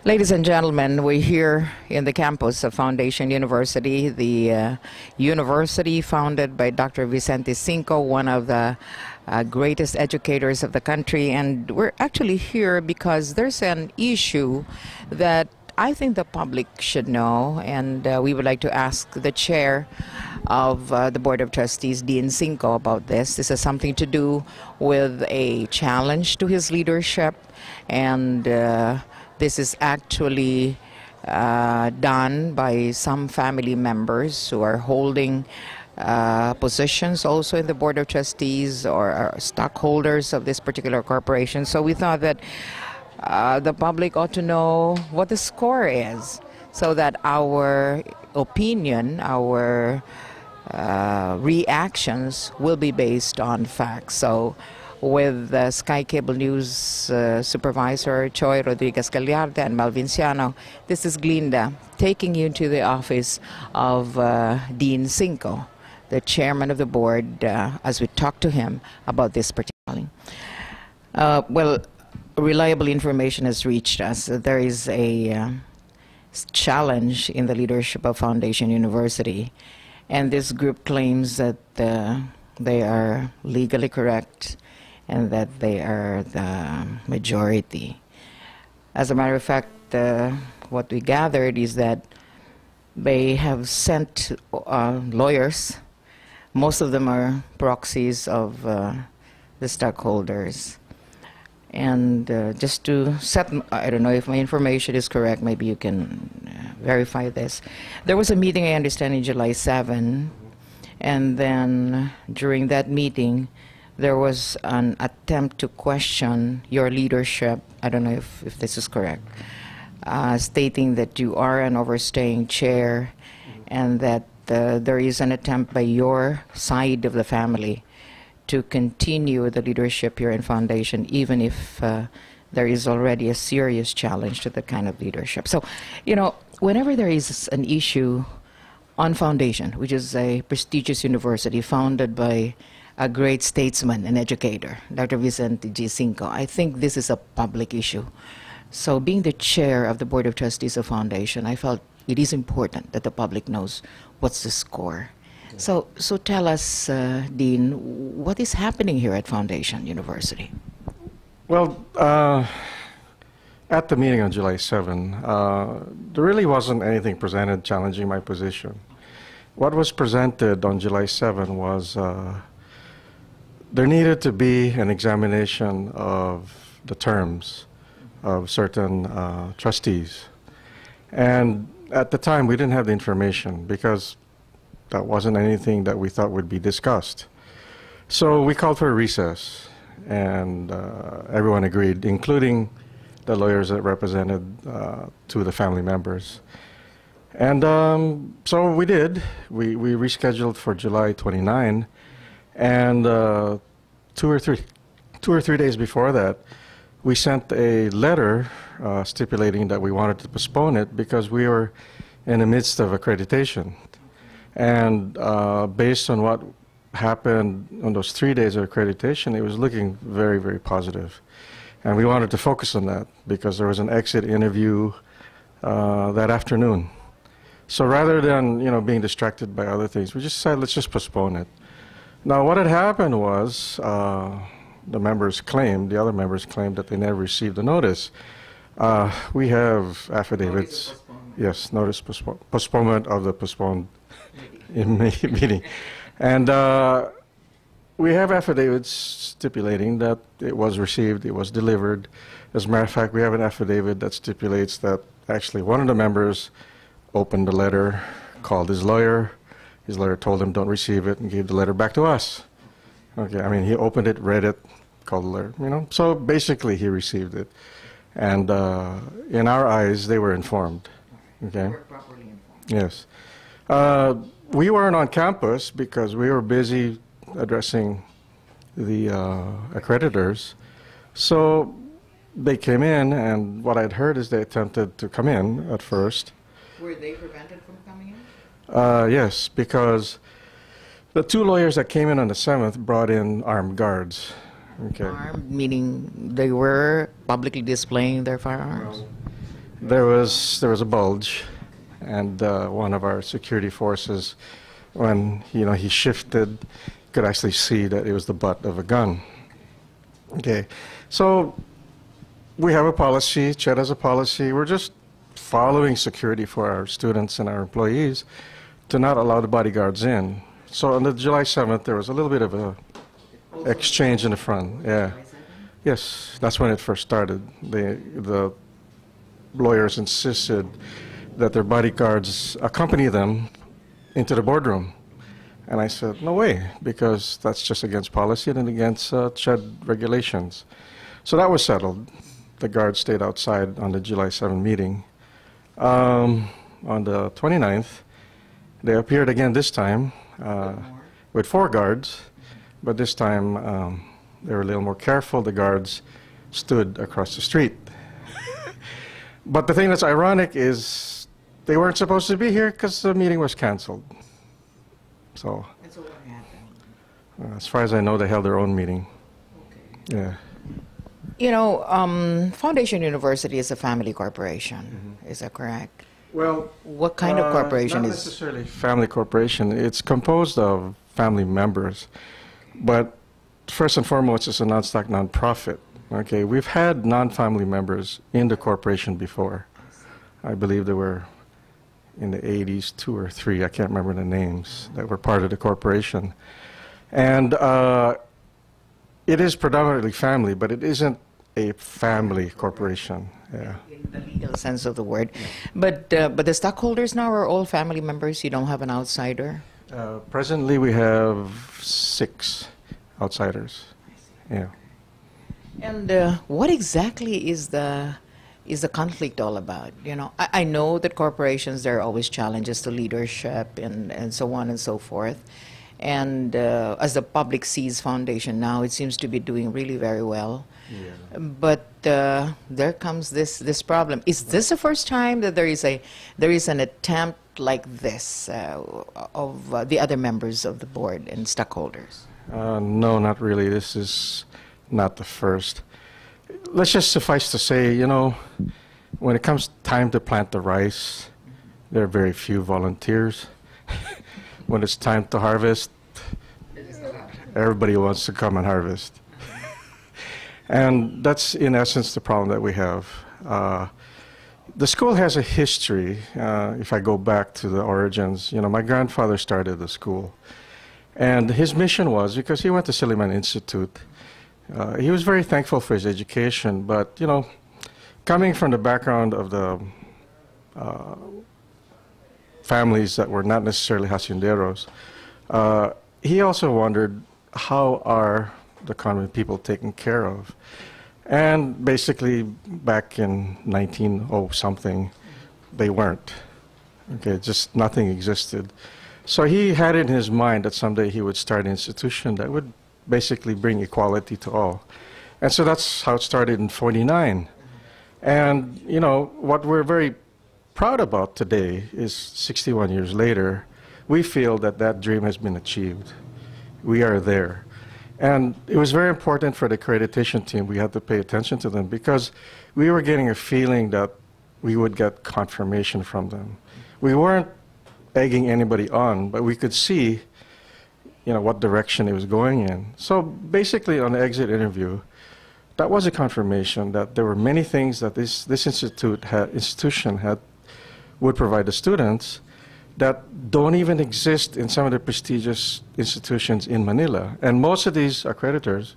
Ladies and gentlemen, we're here in the campus of Foundation University, the university founded by Dr. Vicente Sinco, one of the greatest educators of the country. And we're actually here because there's an issue that I think the public should know, and we would like to ask the chair of the Board of Trustees, Dean Sinco, about this. This has something to do with a challenge to his leadership, and this is actually done by some family members who are holding positions also in the Board of Trustees or are stockholders of this particular corporation. So we thought that the public ought to know what the score is so that our opinion, our reactions will be based on facts. So with Skycable News Supervisor Choi Rodriguez Gallardo and Malvinciano, this is Glynda taking you to the office of Dean Sinco, the chairman of the board, as we talk to him about this particular. Well, reliable information has reached us. There is a challenge in the leadership of Foundation University, and this group claims that they are legally correct and that they are the majority. As a matter of fact, what we gathered is that they have sent lawyers. Most of them are proxies of the stockholders. And just to set, I don't know if my information is correct, maybe you can verify this. There was a meeting, I understand, in July 7, and then during that meeting, there was an attempt to question your leadership. I don't know if this is correct, stating that you are an overstaying chair and that there is an attempt by your side of the family to continue the leadership here in Foundation, even if there is already a serious challenge to the kind of leadership. So, you know, whenever there is an issue on Foundation, which is a prestigious university founded by a great statesman and educator, Dr. Vicente G. Sinco, I think this is a public issue. So being the chair of the Board of Trustees of Foundation, I felt it is important that the public knows what's the score. So tell us, Dean, what is happening here at Foundation University? Well, at the meeting on July 7, there really wasn't anything presented challenging my position. What was presented on July 7 was there needed to be an examination of the terms of certain trustees. And at the time, we didn't have the information because that wasn't anything that we thought would be discussed. So we called for a recess, and everyone agreed, including the lawyers that represented two of the family members. And so we did. We rescheduled for July 29, and 2 or 3 days before that, we sent a letter stipulating that we wanted to postpone it because we were in the midst of accreditation. And based on what happened on those 3 days of accreditation, it was looking very, very positive. And we wanted to focus on that because there was an exit interview that afternoon. So rather than, you know, being distracted by other things, we just said, let's just postpone it. Now, what had happened was the other members claimed that they never received the notice. We have affidavits. Yes, notice postponement of the postponed meeting. And we have affidavits stipulating that it was received, it was delivered. As a matter of fact, we have an affidavit that stipulates that actually one of the members opened the letter, called his lawyer. His lawyer told him don't receive it and gave the letter back to us. Okay, I mean, he opened it, read it, called the letter, you know. So basically he received it. And in our eyes, they were informed. Okay? They were properly informed. Yes. We weren't on campus because we were busy addressing the accreditors. So they came in, and what I'd heard is they attempted to come in at first. Were they prevented from coming in? Yes, because the two lawyers that came in on the 7th brought in armed guards. Okay. Armed, meaning they were publicly displaying their firearms? there was a bulge, and one of our security forces, when he shifted, could actually see that it was the butt of a gun. Okay, so we have a policy. Chet has a policy. We're just following security for our students and our employees to not allow the bodyguards in. So on the July 7th, there was a little bit of a exchange in the front. Yeah. Yes, that's when it first started. The lawyers insisted that their bodyguards accompany them into the boardroom. And I said, no way, because that's just against policy and against CHED regulations. So that was settled. The guards stayed outside on the July 7 meeting. On the 29th, they appeared again this time with 4 guards, but this time they were a little more careful. The guards stood across the street. But the thing that's ironic is they weren't supposed to be here because the meeting was canceled. So, what happened? As far as I know, they held their own meeting. Okay. Yeah. You know, Foundation University is a family corporation. Is that correct? Well, what kind of corporation not is? Not necessarily family corporation. It's composed of family members, but first and foremost, it's a non-stock nonprofit. Okay, we've had non-family members in the corporation before. I believe there were in the 80s 2 or 3. I can't remember the names that were part of the corporation, and it is predominantly family, but it isn't a family corporation. Yeah. In the legal sense of the word. But the stockholders now are all family members? You don't have an outsider? Presently, we have 6 outsiders. Yeah. And what exactly is the conflict all about? You know, I know that corporations, there are always challenges to leadership and so on and so forth. And as the public sees Foundation now, it seems to be doing really very well. Yeah. But there comes this problem. Is this the first time that there is an attempt like this of the other members of the board and stockholders? No, not really. This is not the first. Let's just suffice to say, you know, when it comes time to plant the rice, there are very few volunteers. When it's time to harvest, everybody wants to come and harvest. And that's, in essence, the problem that we have. The school has a history. If I go back to the origins, you know, my grandfather started the school. And his mission was, because he went to Silliman Institute, he was very thankful for his education, but, you know, coming from the background of the families that were not necessarily hacienderos, he also wondered, how are the convent people taken care of? And basically, back in 1900-something, they weren't. Okay, just nothing existed. So he had in his mind that someday he would start an institution that would basically bring equality to all. And so that's how it started in '49. And, you know, what we're very proud about today is 61 years later, we feel that that dream has been achieved. We are there. And it was very important for the accreditation team. We had to pay attention to them because we were getting a feeling that we would get confirmation from them. We weren't egging anybody on, but we could see, you know, what direction it was going in. So basically, on the exit interview, that was a confirmation that there were many things that this institution would provide the students that don't even exist in some of the prestigious institutions in Manila. And most of these accreditors,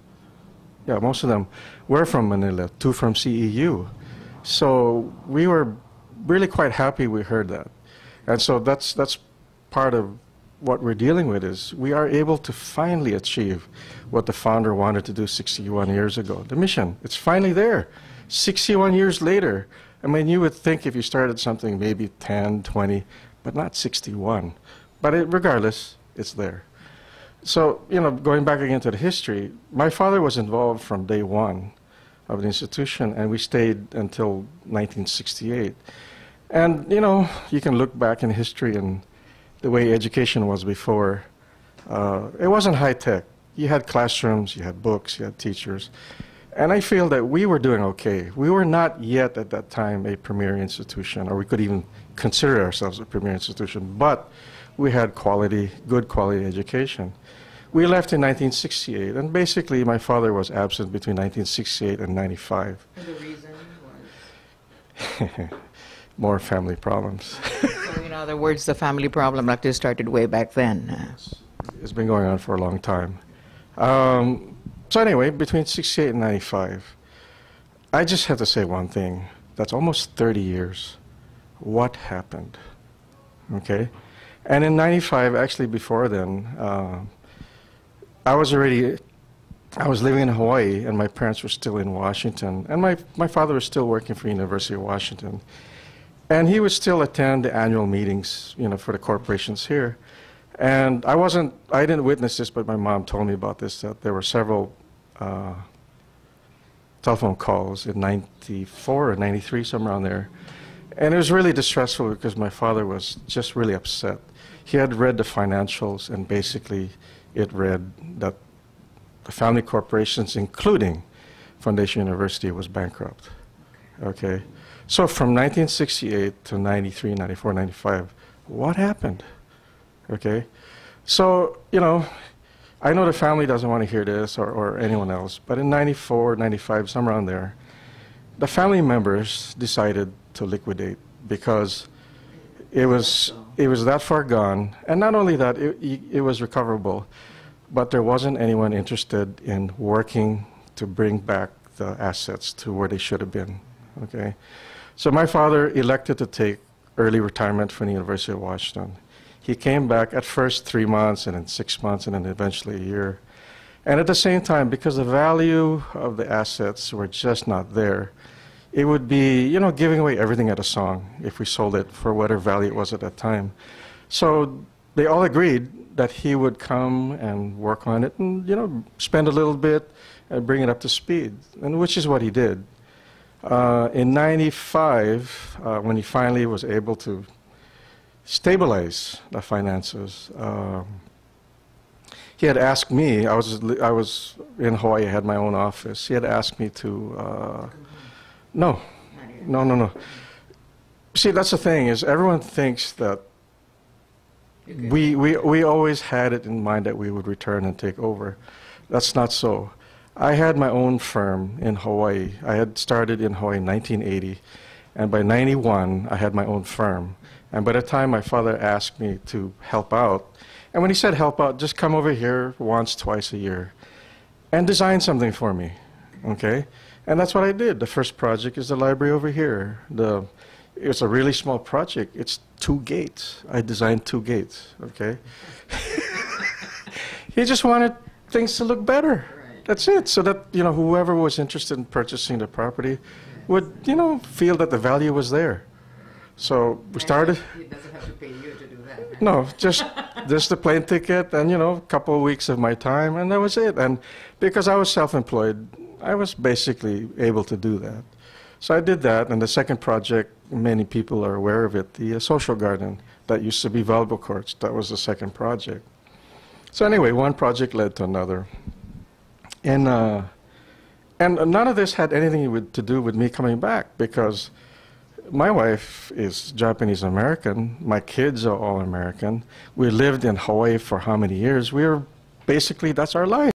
yeah, most of them were from Manila, 2 from CEU. So we were really quite happy we heard that. And so that's part of what we're dealing with, is we are able to finally achieve what the founder wanted to do 61 years ago. The mission, it's finally there. 61 years later. I mean, you would think if you started something maybe 10, 20, but not 61. But regardless, it's there. So, you know, going back again to the history, my father was involved from day one of the institution, and we stayed until 1968. And, you know, you can look back in history and the way education was before. It wasn't high-tech. You had classrooms, you had books, you had teachers. And I feel that we were doing okay. We were not yet at that time a premier institution, or we could even consider ourselves a premier institution, but we had good quality education. We left in 1968, and basically my father was absent between 1968 and 95. And the reason was? More family problems. So in other words, the family problem like this started way back then. It's been going on for a long time. So anyway, between 68 and 95, I just have to say one thing. That's almost 30 years. What happened? Okay? And in 95, actually before then, I was living in Hawaii, and my parents were still in Washington, and my father was still working for University of Washington. And he would still attend the annual meetings, for the corporations here. And I didn't witness this, but my mom told me about this, that there were several telephone calls in 94 or 93, somewhere around there. And it was really distressful because my father was just really upset. He had read the financials, and basically it read that the family corporations, including Foundation University, was bankrupt. Okay? So from 1968 to 93, 94, 95, what happened? Okay? So, I know the family doesn't want to hear this, or anyone else, but in 94, 95, somewhere around there, the family members decided to liquidate because it was that far gone. And not only that, it was recoverable, but there wasn't anyone interested in working to bring back the assets to where they should have been. Okay? So my father elected to take early retirement from the University of Washington. He came back at first 3 months, and then 6 months, and then eventually a year. And at the same time, because the value of the assets were just not there, it would be, giving away everything at a song if we sold it for whatever value it was at that time. So they all agreed that he would come and work on it and, spend a little bit and bring it up to speed, and which is what he did. In 95, when he finally was able to stabilize the finances, he had asked me, I was in Hawaii, I had my own office. He had asked me to, no. See, that's the thing, is everyone thinks that we always had it in mind that we would return and take over. That's not so. I had my own firm in Hawaii. I had started in Hawaii in 1980, and by 91, I had my own firm. And by the time my father asked me to help out, and when he said help out, just come over here once, twice a year, and design something for me, okay? And that's what I did. The first project is the library over here. It's a really small project. It's 2 gates. I designed 2 gates, okay? He just wanted things to look better. That's it, so that, whoever was interested in purchasing the property would, feel that the value was there. So we started. He doesn't have to pay you to do that. No, just the plane ticket and, a couple of weeks of my time, and that was it. And because I was self-employed, I was basically able to do that. So I did that, and the second project, many people are aware of it, the social garden that used to be volleyball courts. That was the second project. So anyway, one project led to another. And none of this had anything to do with me coming back, because my wife is Japanese American. My kids are all American. We lived in Hawaii for how many years? Basically, that's our life.